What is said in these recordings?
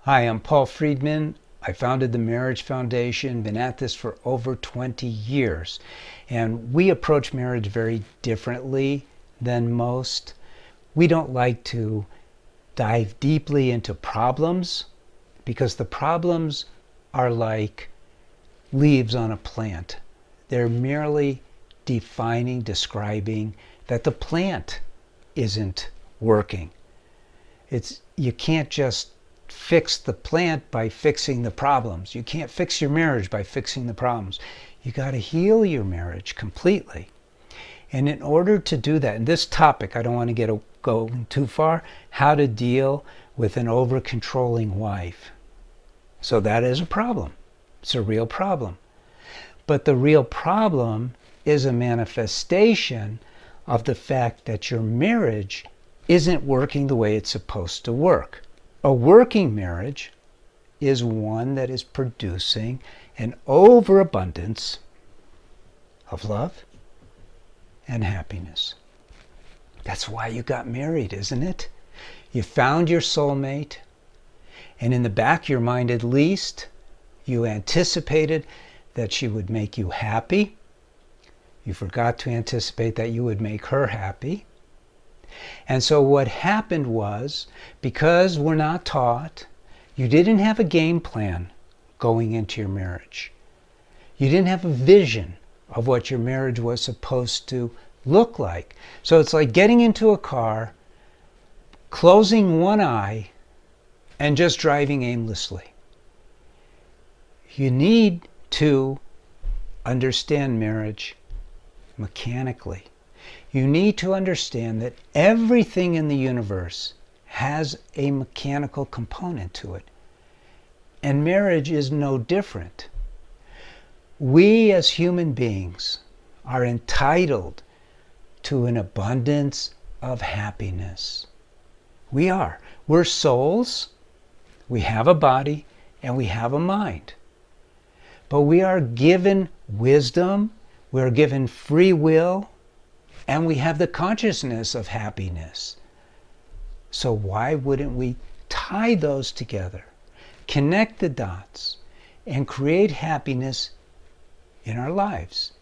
Hi, I'm Paul Friedman. I founded the Marriage Foundation, been at this for over 20 years. And we approach marriage very differently than most. We don't like to dive deeply into problems because the problems are like leaves on a plant. They're merely describing that the plant isn't working. You can't just fix the plant by fixing the problems. You can't fix your marriage by fixing the problems. You got to heal your marriage completely. And in order to do that, and this topic, I don't want to go too far, how to deal with an over-controlling wife. So that is a problem. It's a real problem. But the real problem is a manifestation of the fact that your marriage isn't working the way it's supposed to work. A working marriage is one that is producing an overabundance of love and happiness. That's why you got married, isn't it? You found your soulmate, and in the back of your mind at least, you anticipated that she would make you happy. You forgot to anticipate that you would make her happy. And so what happened was, because we're not taught, you didn't have a game plan going into your marriage. You didn't have a vision of what your marriage was supposed to look like. So it's like getting into a car, closing one eye, and just driving aimlessly. You need to understand marriage mechanically. You need to understand that everything in the universe has a mechanical component to it. And marriage is no different. We as human beings are entitled to an abundance of happiness. We are. We're souls. We have a body and we have a mind. But we are given wisdom. We are given free will. And we have the consciousness of happiness. So why wouldn't we tie those together, connect the dots, and create happiness in our lives?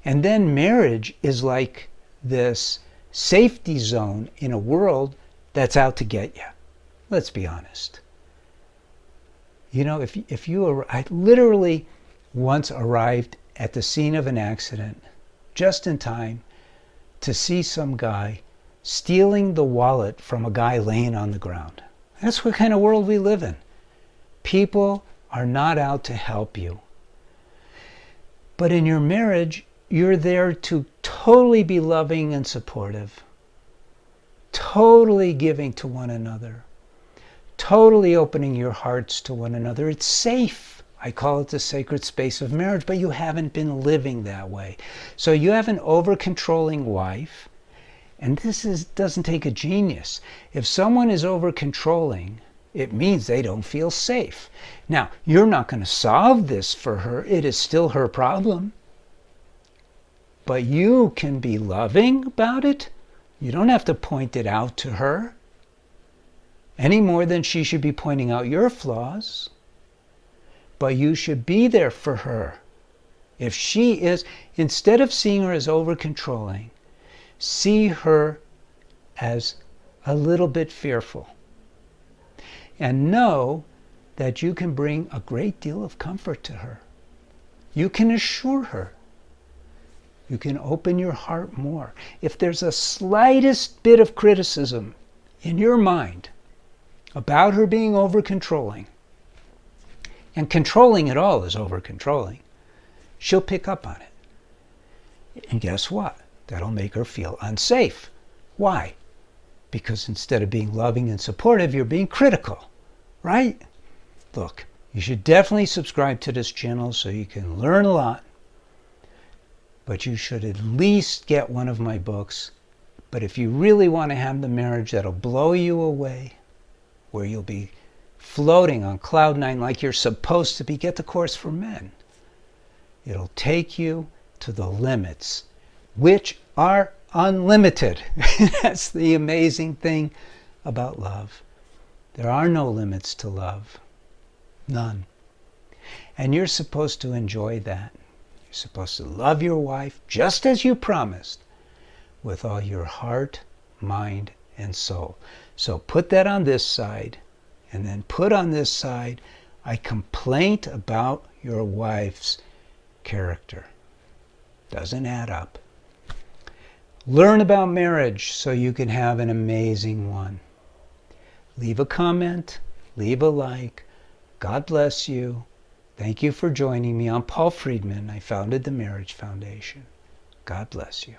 And then marriage is like this safety zone in a world that's out to get you. Let's be honest. You know, I literally once arrived at the scene of an accident just in time to see some guy stealing the wallet from a guy laying on the ground. That's what kind of world we live in. People are not out to help you. But in your marriage, you're there to totally be loving and supportive, totally giving to one another, totally opening your hearts to one another. It's safe. I call it the sacred space of marriage, but you haven't been living that way. So you have an over-controlling wife, and doesn't take a genius. If someone is over-controlling, it means they don't feel safe. Now, you're not going to solve this for her. It is still her problem. But you can be loving about it. You don't have to point it out to her any more than she should be pointing out your flaws. But you should be there for her. If she is, instead of seeing her as over-controlling, see her as a little bit fearful. And know that you can bring a great deal of comfort to her. You can assure her. You can open your heart more. If there's a slightest bit of criticism in your mind about her being over-controlling, and controlling it all is over-controlling, she'll pick up on it. And guess what? That'll make her feel unsafe. Why? Because instead of being loving and supportive, you're being critical, right? Look, you should definitely subscribe to this channel so you can learn a lot. But you should at least get one of my books. But if you really want to have the marriage that'll blow you away, where you'll be floating on cloud nine like you're supposed to be, get the Course for Men. It'll take you to the limits, which are unlimited. That's the amazing thing about love. There are no limits to love. None. And you're supposed to enjoy that. You're supposed to love your wife just as you promised, with all your heart, mind, and soul. So put that on this side, and then put on this side a complaint about your wife's character. Doesn't add up. Learn about marriage so you can have an amazing one. Leave a comment, leave a like. God bless you. Thank you for joining me. I'm Paul Friedman. I founded the Marriage Foundation. God bless you.